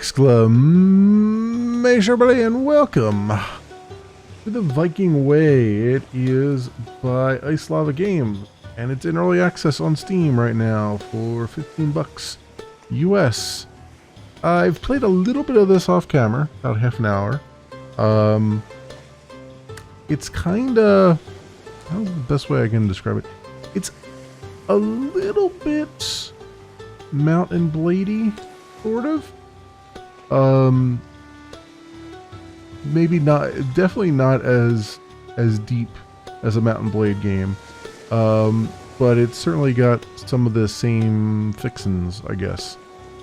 And welcome to the Viking Way. It is by Ice Lava Games, and it's in early access on Steam right now for $15 US. I've played a little bit of this off camera, about half an hour. It's kind of, how's the best way I can describe it? It's a little bit Mount and Bladey, sort of. Maybe not, definitely not as deep as a Mount and Blade game, but it's certainly got some of the same fixins, I guess.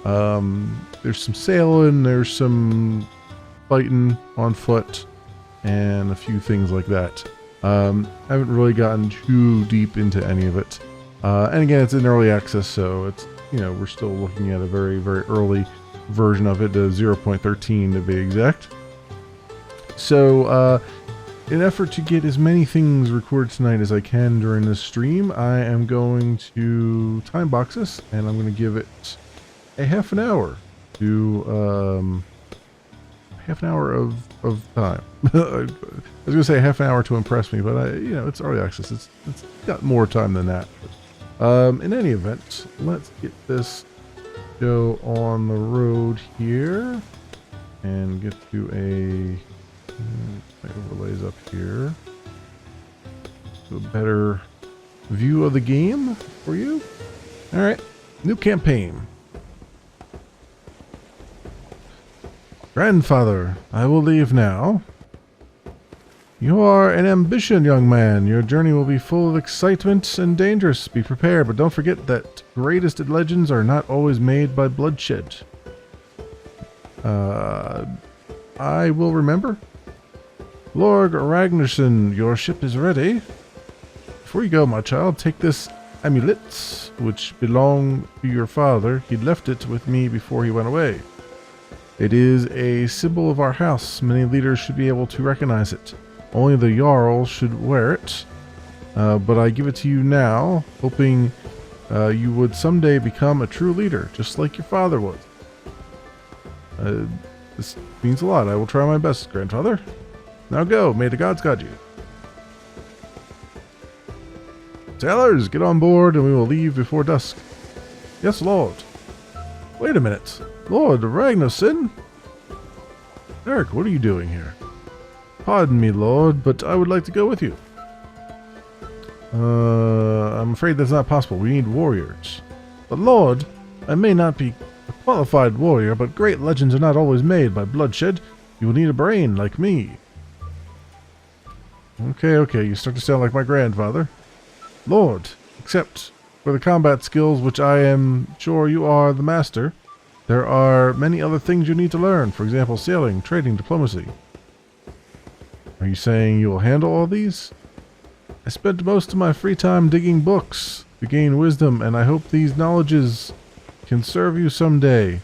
There's some sailing, there's some fighting on foot, and a few things like that. I haven't really gotten too deep into any of it, and again, it's in early access, so it's, you know, we're still looking at a very, very early version of it, 0.13 to be exact. So, in an effort to get as many things recorded tonight as I can during this stream, I am going to time box this, and I'm going to give it a half an hour to, half an hour of time. I was going to say half an hour to impress me, but you know, it's early access. It's got more time than that. But, in any event, let's get this show on the road here and get to my overlays up here, so a better view of the game for you. All right, new campaign. Grandfather, I will leave now. You are an ambitious young man. Your journey will be full of excitement and dangerous. Be prepared, but don't forget that greatest legends are not always made by bloodshed. I will remember. Lord Ragnarsson, your ship is ready. Before you go, my child, take this amulet, which belonged to your father. He left it with me before he went away. It is a symbol of our house. Many leaders should be able to recognize it. Only the Jarl should wear it, but I give it to you now, hoping you would someday become a true leader, just like your father was. This means a lot. I will try my best, grandfather. Now go. May the gods guide you. Sailors, get on board and we will leave before dusk. Yes, Lord. Wait a minute. Lord Ragnarsson? Eric, what are you doing here? Pardon me, Lord, but I would like to go with you. I'm afraid that's not possible. We need warriors. But Lord, I may not be a qualified warrior, but great legends are not always made by bloodshed. You will need a brain like me. Okay, you start to sound like my grandfather. Lord, except for the combat skills, which I am sure you are the master, there are many other things you need to learn. For example, sailing, trading, diplomacy. Are you saying you will handle all these? I spent most of my free time digging books to gain wisdom, and I hope these knowledges can serve you someday.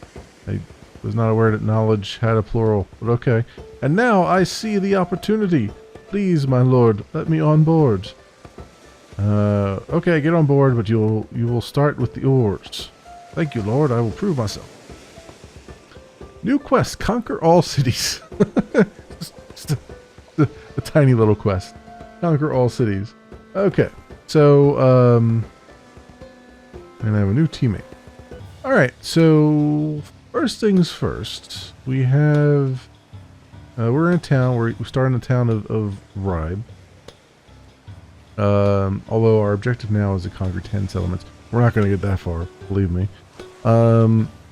I was not aware that knowledge had a plural, but okay. And now I see the opportunity. Please, my lord, let me on board. Okay, get on board, but you will start with the oars. Thank you, Lord. I will prove myself. New quest: conquer all cities. just a tiny little quest. Conquer all cities. Okay, so and I have a new teammate. All right, so first things first, we have. We're in a town. We start in the town of Ribe. Although our objective now is to conquer 10 settlements. We're not going to get that far, believe me.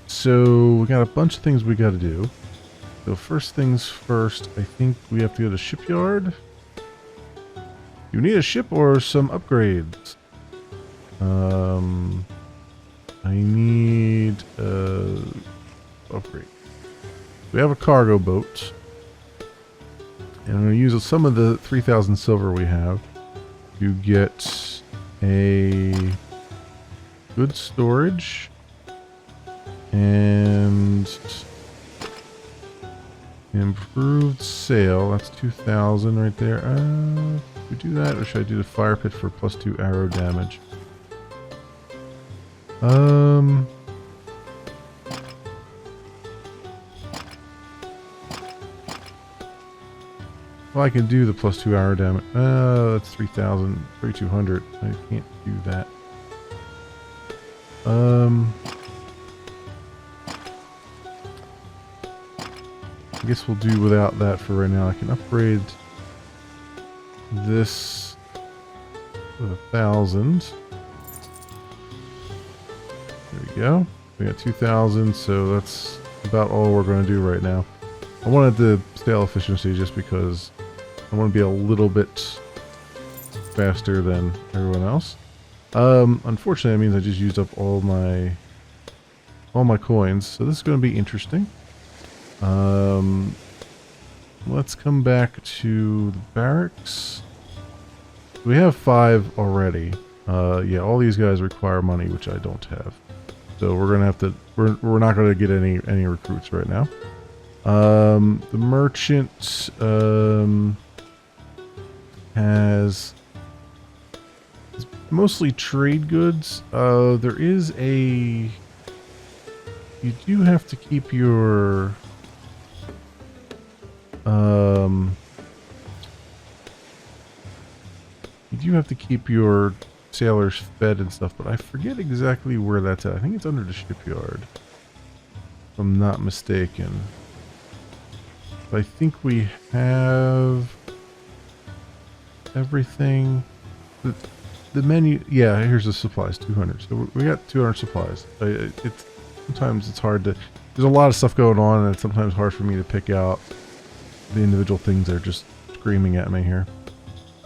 So we got a bunch of things we got to do. So first things first, I think we have to go to Shipyard. You need a ship or some upgrades? I need upgrade. We have a cargo boat. And I'm going to use some of the 3,000 silver we have to get a good storage and improved sail. That's 2,000 right there. Should we do that, or should I do the fire pit for +2 arrow damage? Well, I can do the plus 2 hour damage. That's 3,000, 3,200. I can't do that. I guess we'll do without that for right now. I can upgrade this with 1,000. There we go. We got 2,000, so that's about all we're going to do right now. I wanted the sail efficiency just because I want to be a little bit faster than everyone else. Unfortunately, that means I just used up all my coins, so this is going to be interesting. Let's come back to the barracks. We have 5 already. Yeah, all these guys require money, which I don't have. So we're gonna have to. We're not gonna get any recruits right now. The merchant has mostly trade goods. There is a. You do have to keep your. You do have to keep your sailors fed and stuff, but I forget exactly where that's at. I think it's under the shipyard, if I'm not mistaken. But I think we have everything. The menu, yeah, here's the supplies, 200. So we got 200 supplies. Sometimes it's hard to, there's a lot of stuff going on, and it's sometimes hard for me to pick out the individual things that are just screaming at me here.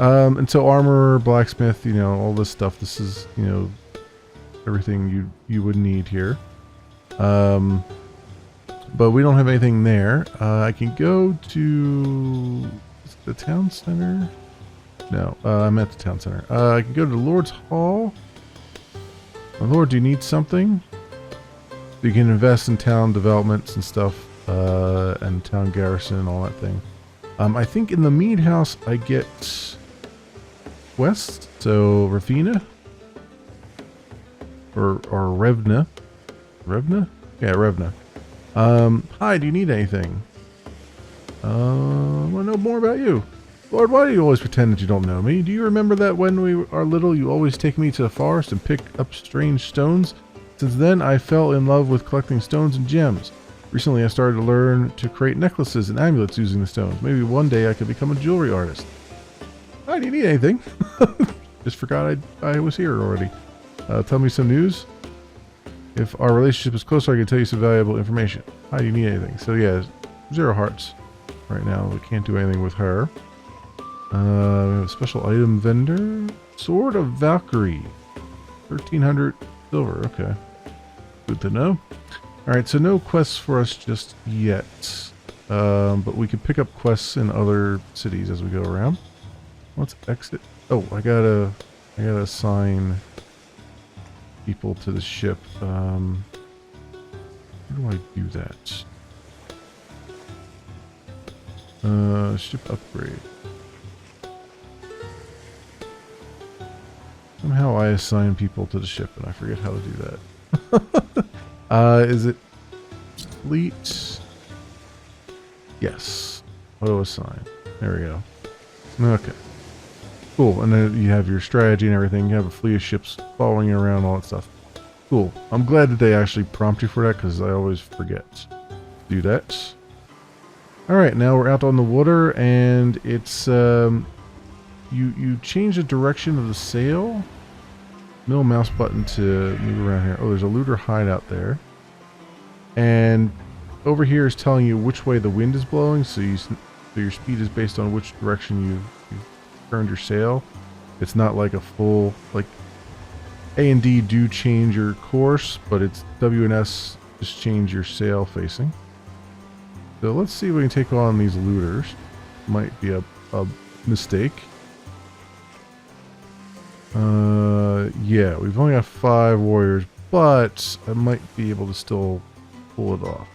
And so armor, blacksmith, you know, all this stuff. This is, you know, everything you would need here. But we don't have anything there. I can go to the town center. No, I'm at the town center. I can go to the Lord's Hall. My lord, do you need something? You can invest in town developments and stuff, and town garrison and all that thing. I think in the mead house I get west, so Ravina or Revna. Revna? Yeah, Revna. Hi, do you need anything? I want to know more about you. Lord, why do you always pretend that you don't know me? Do you remember that when we are little you always take me to the forest and pick up strange stones? Since then, I fell in love with collecting stones and gems. Recently, I started to learn to create necklaces and amulets using the stones. Maybe one day I could become a jewelry artist. Hi, do you need anything? Just forgot I was here already. Tell me some news. If our relationship is closer, I can tell you some valuable information. Hi, do you need anything? So yeah, 0 hearts. Right now, we can't do anything with her. We have a special item vendor. Sword of Valkyrie. 1,300 silver. Okay. Good to know. Alright, so no quests for us just yet. But we can pick up quests in other cities as we go around. Let's exit. Oh, I gotta assign people to the ship. How do I do that? Ship upgrade. Somehow I assign people to the ship and I forget how to do that. Is it fleet? Yes. Auto assign. There we go. Okay. Cool. And then you have your strategy and everything. You have a fleet of ships following you around, all that stuff. Cool. I'm glad that they actually prompt you for that because I always forget to do that. Alright, now we're out on the water and it's you change the direction of the sail. Middle mouse button to move around here. Oh, there's a looter hideout there. And over here is telling you which way the wind is blowing, so your speed is based on which direction you've turned your sail. It's not like a full, like A and D do change your course, but it's W and S just change your sail facing. So let's see if we can take on these looters. Might be a mistake. Yeah, we've only got 5 warriors, but I might be able to still pull it off.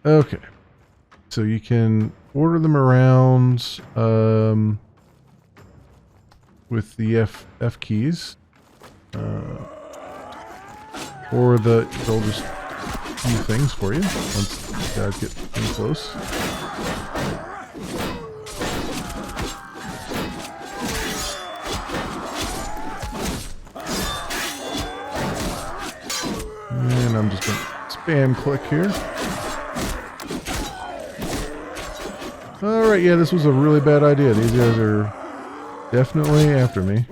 Okay. So you can order them around with the F keys. Or they'll just few things for you once these guys get in close. And I'm just going to spam click here. Alright, yeah, this was a really bad idea. These guys are definitely after me.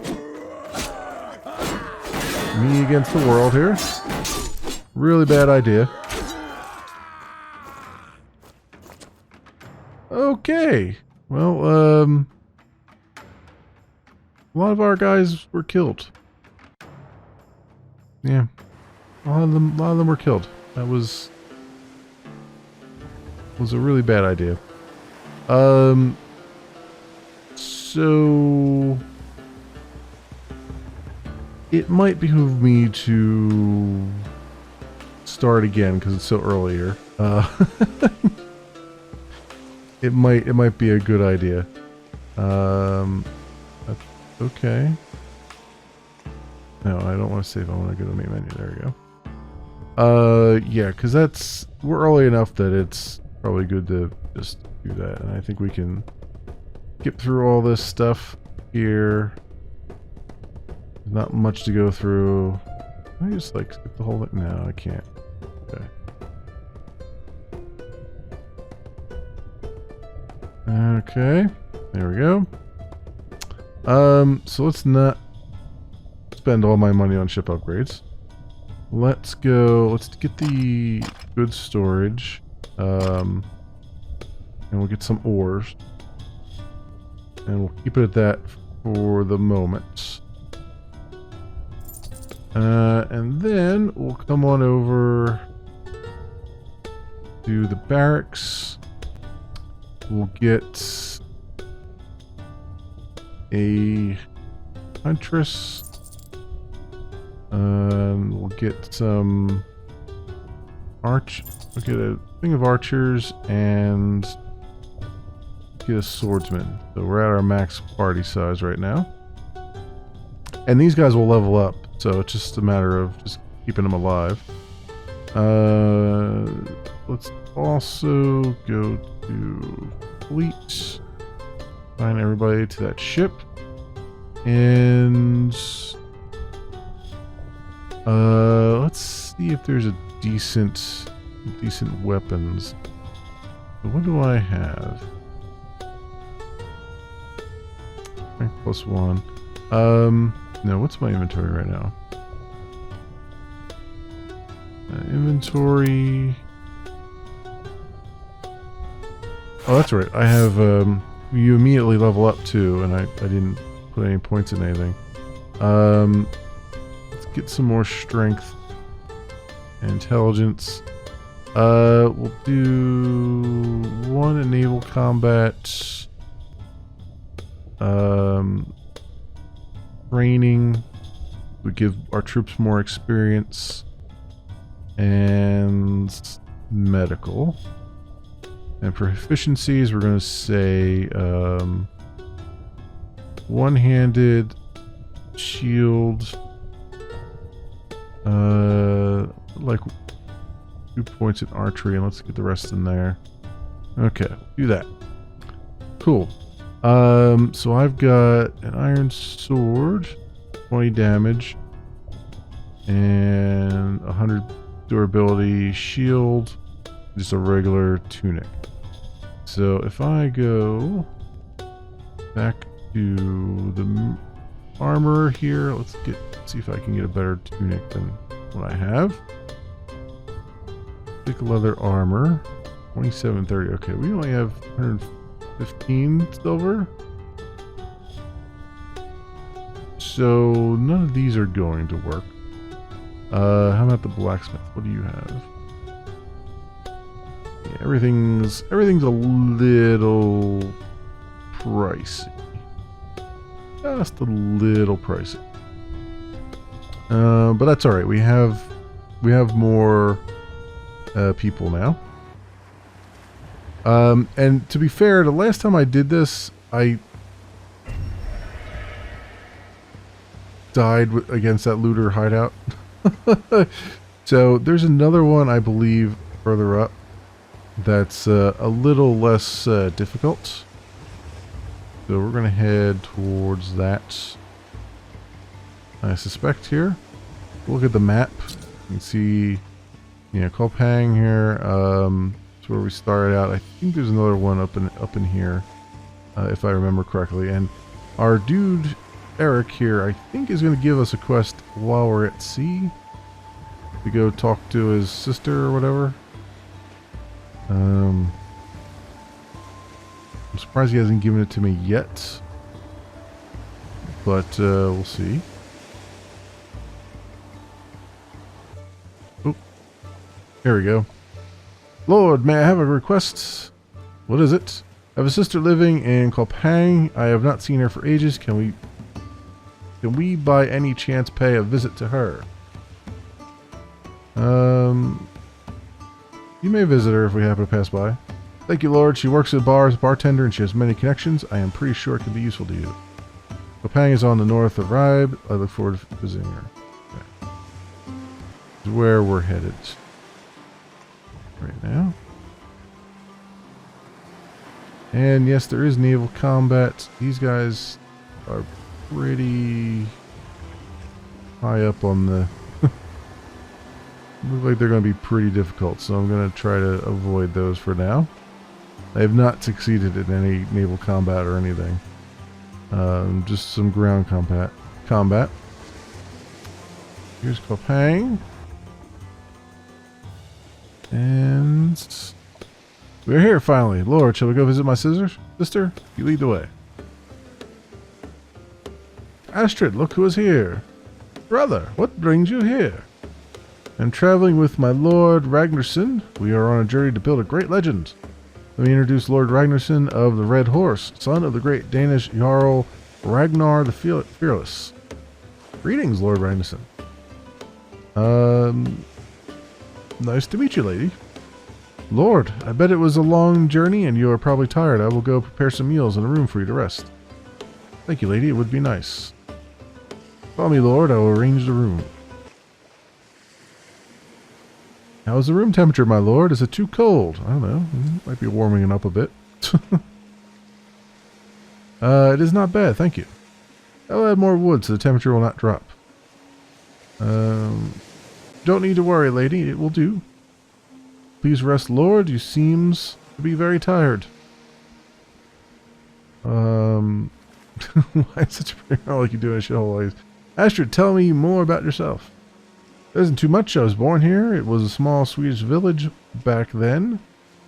Me against the world here. Really bad idea. Okay. Well, a lot of our guys were killed. Yeah. A lot of them were killed. That was a really bad idea. So it might behoove me to start again because it's so early here. It might be a good idea. Okay. No, I don't want to save. I want to go to the main menu. There we go. Yeah, because we're early enough that it's probably good to just do that, and I think we can skip through all this stuff here. Not much to go through. Can I just skip the whole thing? No, I can't. Okay. Okay, there we go. So let's not spend all my money on ship upgrades. Let's get the goods storage. And we'll get some ores. And we'll keep it at that for the moment. And then we'll come on over to the barracks. We'll get a huntress. We'll get some we'll get a thing of archers and get a swordsman. So we're at our max party size right now. And these guys will level up, so it's just a matter of just keeping them alive. Let's also go to fleet. Find everybody to that ship. And let's see if there's a decent weapons. So what do I have? Rank +1. No, what's my inventory right now? Inventory. Oh, that's right. I have, you immediately level up too, and I didn't put any points in anything. Let's get some more strength and intelligence. We'll do 1 in naval combat. Training would give our troops more experience. And medical. And for efficiencies, we're going to say one-handed, shield, like 2 points in archery, and let's get the rest in there. Okay, do that. Cool. So I've got an iron sword, 20 damage, and 100 durability shield, just a regular tunic. So if I go back to the armor here, let's see if I can get a better tunic than what I have. Thick leather armor, 2730. Okay, we only have 115 silver. So none of these are going to work. How about the blacksmith? What do you have? Yeah, everything's a little pricey. Just a little pricey. But that's all right. We have more people now. And to be fair, the last time I did this, I died against that looter hideout. So there's another one, I believe, further up that's a little less difficult. So we're going to head towards that. I suspect here. Look at the map. You can see, Kolpang here. That's where we started out. I think there's another one up in here, if I remember correctly. And our dude Eric here, I think, is going to give us a quest while we're at sea to go talk to his sister or whatever. I'm surprised he hasn't given it to me yet, but we'll see. Oh, here we go. Lord, may I have a request? What is it? I have a sister living in Kolpang. I have not seen her for ages. Can we by any chance pay a visit to her? You may visit her if we happen to pass by. Thank you, Lord. She works at a bar as a bartender and she has many connections. I am pretty sure it could be useful to you. Kolpang is on the north of Ribe. I look forward to visiting her. Okay. This is where we're headed right now. And yes, there is naval combat. These guys are pretty high up on the... Look like they're going to be pretty difficult, so I'm going to try to avoid those for now. I have not succeeded in any naval combat or anything. Just some ground combat. Here's Kolpang. And we're here finally. Lord, shall we go visit my sister? You lead the way. Astrid, look who is here. Brother, what brings you here? I'm traveling with my Lord Ragnarsson. We are on a journey to build a great legend. Let me introduce Lord Ragnarsson of the Red Horse, son of the great Danish Jarl Ragnar the Fearless. Greetings, Lord Ragnarsson. Nice to meet you, lady. Lord, I bet it was a long journey and you are probably tired. I will go prepare some meals and a room for you to rest. Thank you, lady. It would be nice. Follow me, Lord. I will arrange the room. How is the room temperature, my lord? Is it too cold? I don't know. It might be warming it up a bit. It is not bad, thank you. I'll add more wood so the temperature will not drop. Don't need to worry, lady. It will do. Please rest, lord. You seems to be very tired. Why is such a pretty like you do in a shithole? Astrid, tell me more about yourself. There isn't too much. I was born here. It was a small Swedish village back then.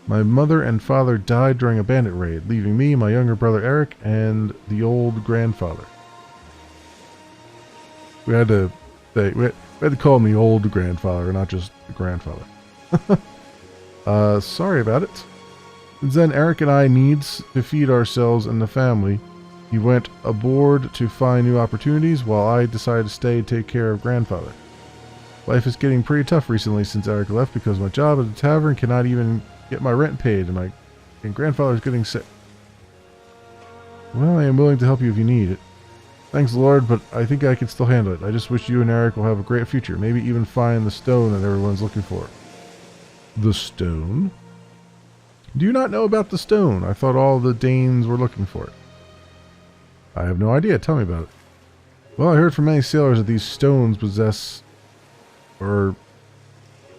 My mother and father died during a bandit raid, leaving me, my younger brother Eric, and the old grandfather. We had to call him the old grandfather, not just the grandfather. Sorry about it. Since then, Eric and I needs to feed ourselves and the family. He went aboard to find new opportunities, while I decided to stay and take care of grandfather. Life is getting pretty tough recently since Eric left because my job at the tavern cannot even get my rent paid and my grandfather is getting sick. Well, I am willing to help you if you need it. Thanks, Lord, but I think I can still handle it. I just wish you and Eric will have a great future. Maybe even find the stone that everyone's looking for. The stone? Do you not know about the stone? I thought all the Danes were looking for it. I have no idea. Tell me about it. Well, I heard from many sailors that these stones possess... or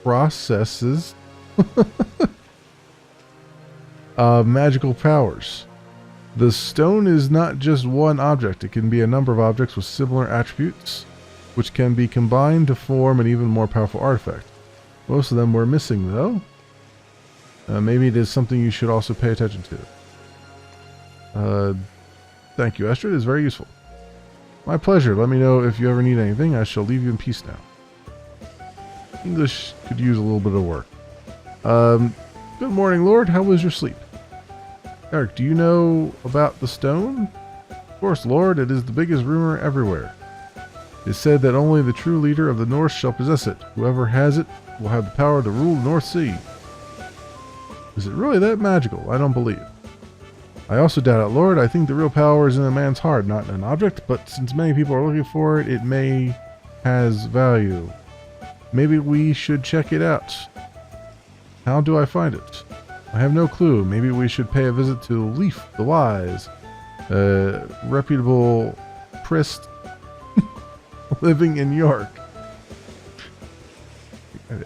processes magical powers. The stone is not just one object. It can be a number of objects with similar attributes, which can be combined to form an even more powerful artifact. Most of them were missing, though. Maybe it is something you should also pay attention to. Thank you, Astrid. It's very useful. My pleasure. Let me know if you ever need anything. I shall leave you in peace now. English could use a little bit of work. Good morning, Lord. How was your sleep? Eric, do you know about the stone? Of course, Lord. It is the biggest rumor everywhere. It is said that only the true leader of the North shall possess it. Whoever has it will have the power to rule the North Sea. Is it really that magical? I don't believe. I also doubt it, Lord. I think the real power is in a man's heart, not in an object, but since many people are looking for it, it may has value. Maybe we should check it out. How do I find it? I have no clue. Maybe we should pay a visit to Leaf the Wise, a reputable priest living in York.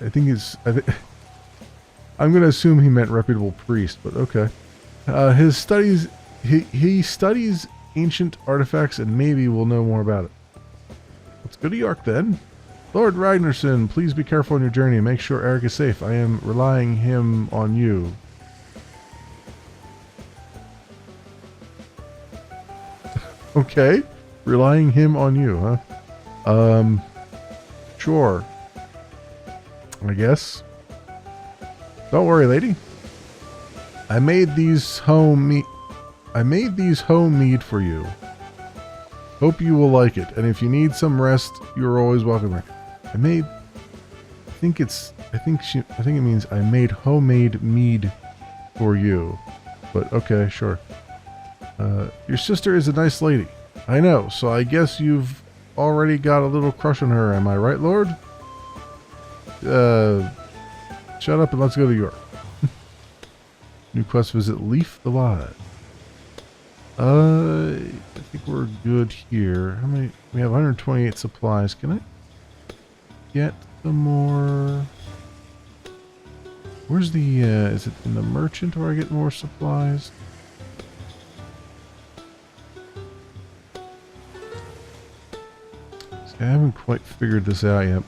I think he's... I'm going to assume he meant reputable priest, but okay. His studies... He studies ancient artifacts and maybe we'll know more about it. Let's go to York then. Lord Ragnarsson, please be careful on your journey and make sure Eric is safe. I am relying him on you. Okay. Relying him on you, huh? Sure. I guess. Don't worry, lady. I made these homemade for you. Hope you will like it. And if you need some rest, you're always welcome here. I think it means I made homemade mead for you. But okay, sure. Your sister is a nice lady. I know, so I guess you've already got a little crush on her, am I right, Lord? Shut up and let's go to York. New quest visit Leaf the Wise. I think we're good here. How many? We have 128 supplies. Can I get some more? Where's the, is it in the merchant where I get more supplies? See, I haven't quite figured this out yet.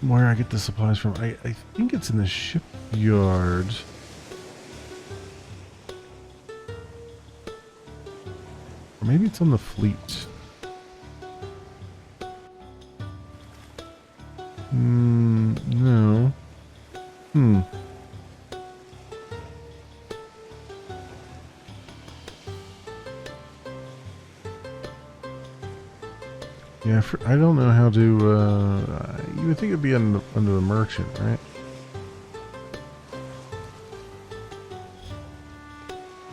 Where I get the supplies from. I think it's in the shipyard. Or maybe it's on the fleet. No. Yeah, I don't know how to, you would think it'd be under the merchant, right?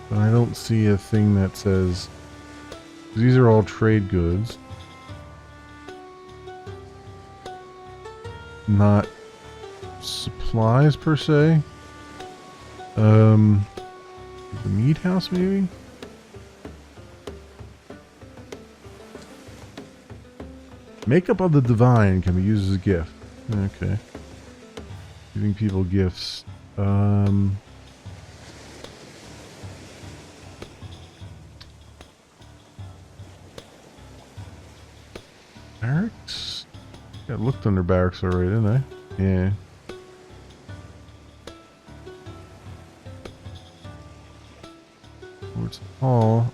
But I don't see a thing that says... These are all trade goods. Not supplies, per se. The mead house, maybe? Makeup of the Divine can be used as a gift. Okay. Giving people gifts. Barracks? Yeah, I looked under barracks already, didn't I? Yeah. Where's Hall?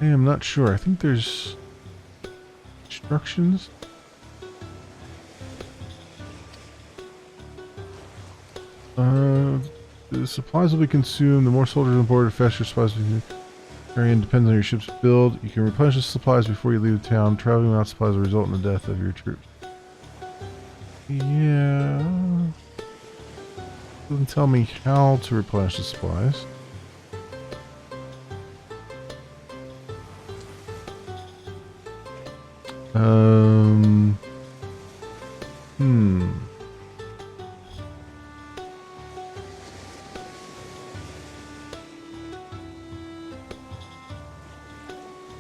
I am not sure. I think there's instructions. The supplies will be consumed. The more soldiers on board, the faster supplies will be carried. Depends on your ship's build. You can replenish the supplies before you leave the town. Traveling without supplies will result in the death of your troops. Yeah. Doesn't tell me how to replenish the supplies.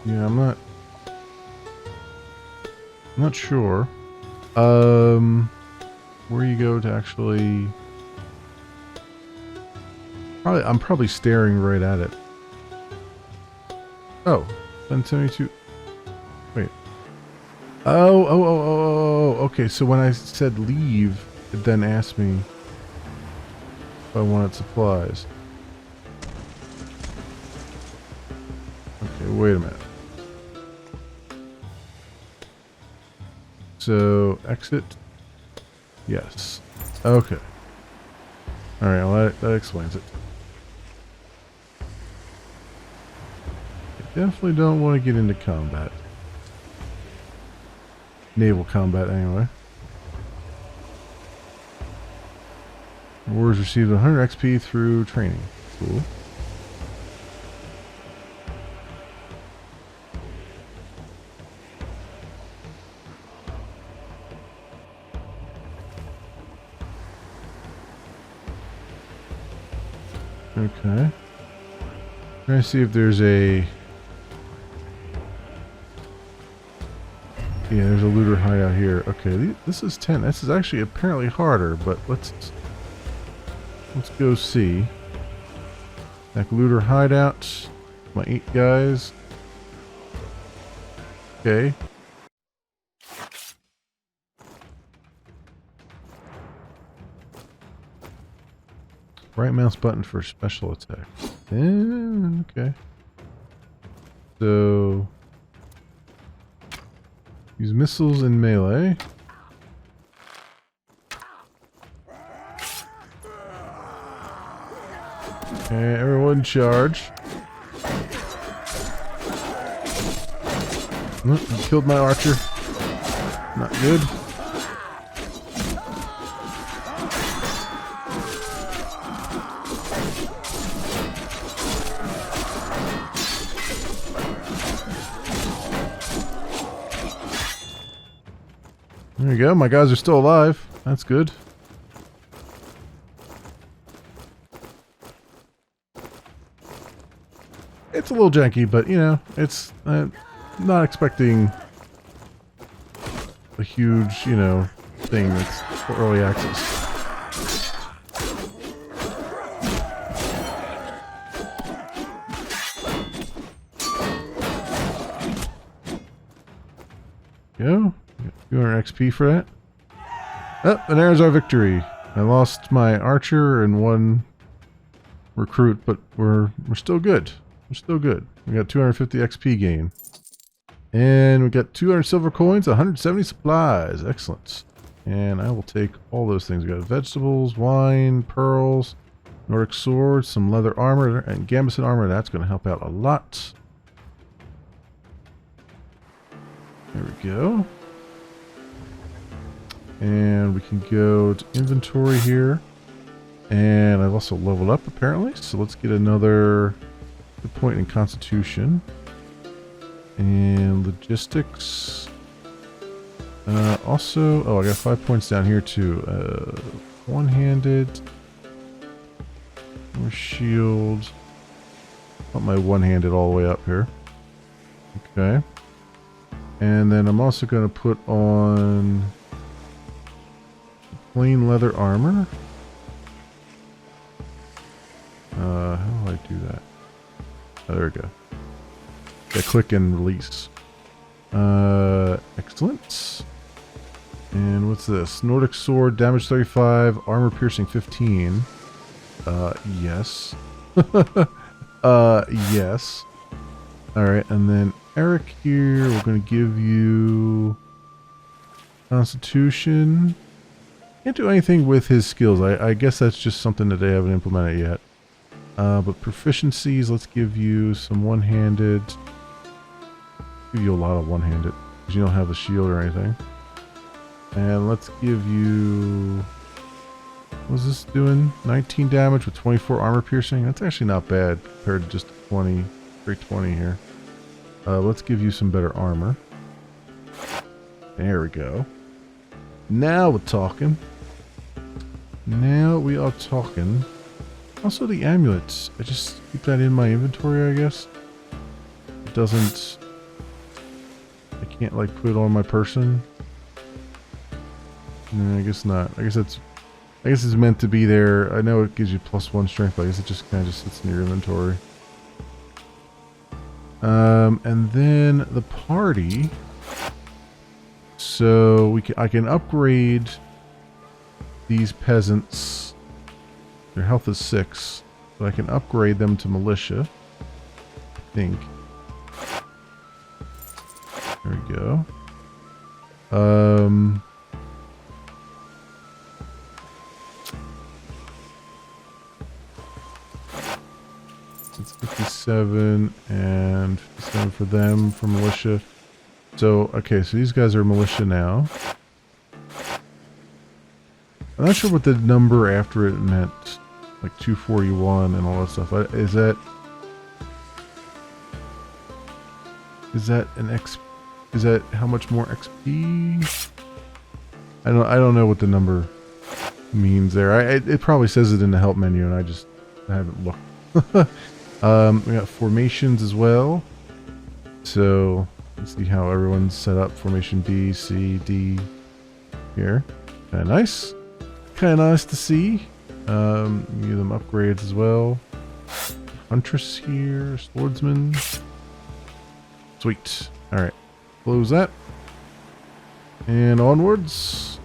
Yeah, I'm not sure. Where you go to actually... I'm probably staring right at it. Oh, then send me to... Wait. Oh, okay, so when I said leave, it then asked me if I wanted supplies. Okay, wait a minute. So, exit. Yes. Okay. Alright, well that explains it. I definitely don't want to get into combat. Naval combat, anyway. Warriors received 100 XP through training. Cool. Okay. Trying to see if there's a... Yeah, there's a looter hideout here. Okay, this is 10. This is actually apparently harder, but let's go see. Like looter hideout. My 8 guys. Okay. Right mouse button for special attack. Okay. So use missiles in melee. Okay, everyone charge. Oh, killed my archer. Not good. There you go, my guys are still alive. That's good. It's a little janky, but you know, it's not expecting a huge, you know, thing that's for early access. Go. 200 XP for that. Oh, and there's our victory. I lost my archer and 1 recruit, but we're still good. We're still good. We got 250 XP gain. And we got 200 silver coins, 170 supplies. Excellent. And I will take all those things. We got vegetables, wine, pearls, Nordic sword, some leather armor, and gambeson armor. That's going to help out a lot. There we go. And we can go to inventory here. And I've also leveled up apparently. So let's get another good point in constitution. And logistics. Also, oh, I got 5 points down here too. One-handed. More shield. Put my one-handed all the way up here. Okay. And then I'm also going to put on plain leather armor. How do I do that? Oh, there we go. Yeah, click and release. Excellent. And what's this? Nordic sword, damage 35, armor piercing 15. Yes. Yes. Alright, and then Eric here, we're going to give you Constitution. Can't do anything with his skills. I guess that's just something that they haven't implemented yet. But proficiencies, let's give you some one-handed. Give you a lot of one-handed, because you don't have a shield or anything. And let's give you... What's this doing? 19 damage with 24 armor piercing. That's actually not bad compared to just 20. Straight 20 here. Let's give you some better armor. There we go. Now we're talking. Now we are talking. Also the amulets. I just keep that in my inventory, I guess. It doesn't... I can't like put it on my person. No, I guess not. I guess it's meant to be there. I know it gives you +1 strength, but I guess it just kind of just sits in your inventory. And then the party. So I can upgrade these peasants. Their health is 6, but I can upgrade them to militia. I think. There we go. It's 57 and 57 for them for militia. So, okay, so these guys are militia now. I'm not sure what the number after it meant. Like 241 and all that stuff. Is that an X? Is that how much more XP? I don't know what the number means there. It probably says it in the help menu, and I haven't looked. We got formations as well. So let's see how everyone's set up. Formation B, C, D here. Kind of nice. Kind of nice to see. Give them upgrades as well. Huntress here, swordsman. Sweet. All right, close that. And onwards.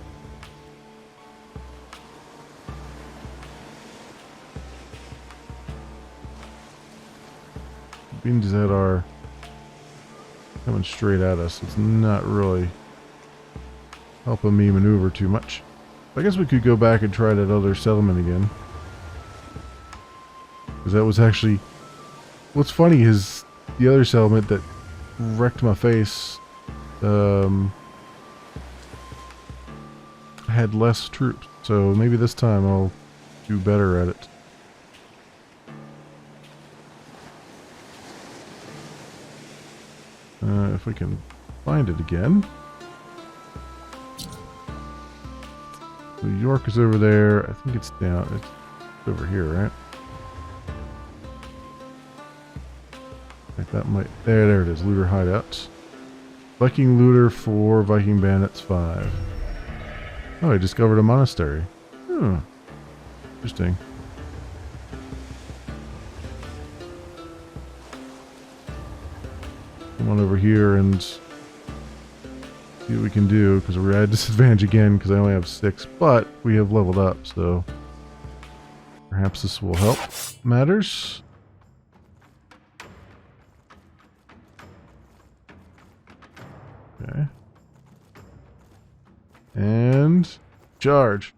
Beans that are coming straight at us. It's not really helping me maneuver too much. I guess we could go back and try that other settlement again. Because that was actually... What's funny is the other settlement that wrecked my face had less troops. So maybe this time I'll do better at it. If we can find it again. New York is over there. I think it's down. It's over here, right? I think that might... There it is. Looter hideouts. Viking looter 4, Viking bandits 5. Oh, I discovered a monastery. Hmm. Interesting. Come on over here and see what we can do, because we're at a disadvantage again because I only have 6, but we have leveled up, so perhaps this will help matters. Okay. And charge.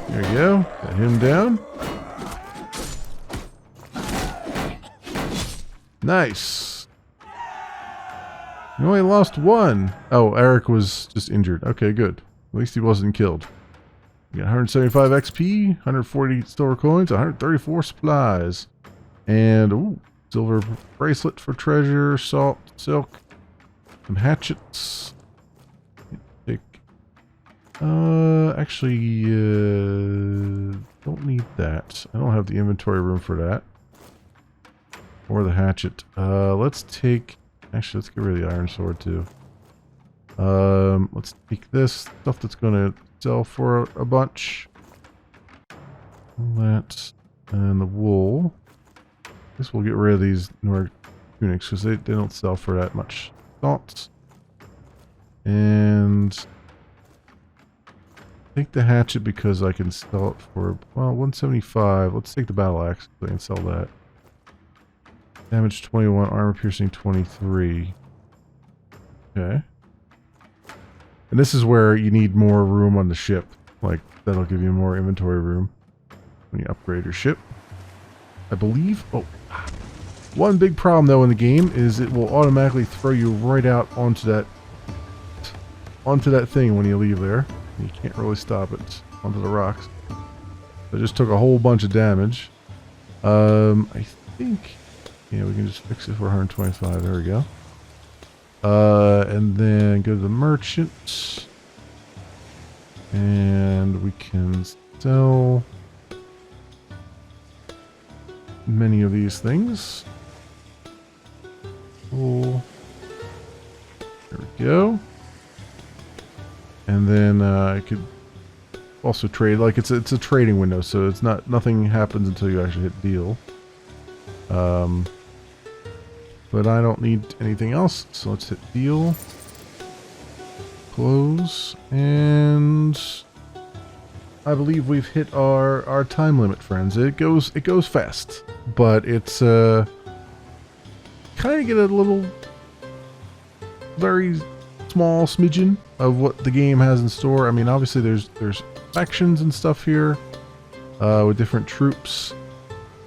There we go. Got him down. Nice. You only lost 1. Oh, Eric was just injured. Okay, good. At least he wasn't killed. We got 175 XP, 140 silver coins, 134 supplies. And, ooh, silver bracelet for treasure, salt, silk, some hatchets. Take... actually, don't need that. I don't have the inventory room for that. Or the hatchet. Let's take... Actually, let's get rid of the iron sword, too. Let's take this stuff that's going to sell for a bunch. That. And the wool. I guess we'll get rid of these Nordic tunics, because they don't sell for that much. Salt. And... take the hatchet because I can sell it for, well, 175. Let's take the battle axe so I can sell that. Damage 21, armor piercing 23. Okay. And this is where you need more room on the ship. Like, that'll give you more inventory room when you upgrade your ship. I believe... Oh. One big problem, though, in the game is it will automatically throw you right out onto that thing when you leave there. You can't really stop it onto the rocks. I just took a whole bunch of damage. I think... Yeah, we can just fix it for 125. There we go. And then go to the merchant. And we can sell many of these things. Cool. There we go. And then I could also trade. Like it's a trading window, so it's not nothing happens until you actually hit deal. But I don't need anything else, so let's hit deal. Close, and I believe we've hit our time limit, friends. It goes fast, but it's kind of get a little very small smidgen of what the game has in store. I mean, obviously there's factions and stuff here with different troops,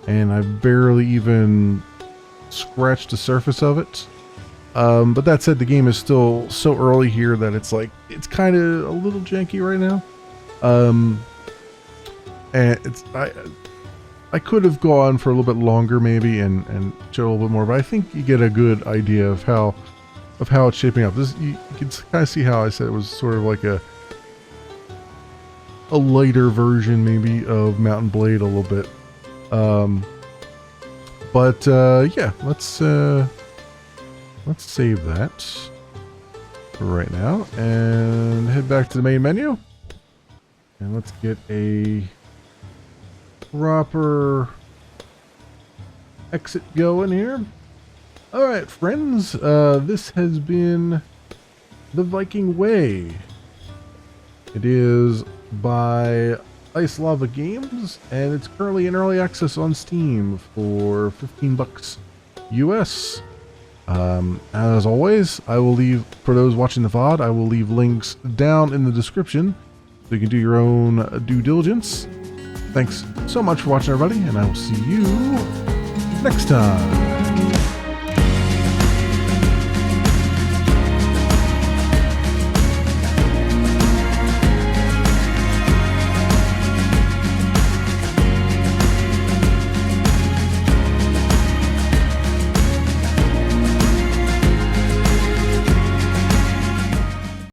and I barely even scratched the surface of it. But that said, the game is still so early here that it's like, it's kind of a little janky right now. And I could have gone for a little bit longer maybe and show a little bit more, but I think you get a good idea of how it's shaping up. This you can kind of see how I said it was sort of like a lighter version maybe of Mountain Blade a little bit. Yeah, let's save that for right now and head back to the main menu. And let's get a proper exit going here. Alright, friends, this has been The Viking Way. It is by Ice Lava Games, and it's currently in early access on Steam for $15 US. As always, I will leave, for those watching the VOD, I will leave links down in the description so you can do your own due diligence. Thanks so much for watching, everybody, and I will see you next time.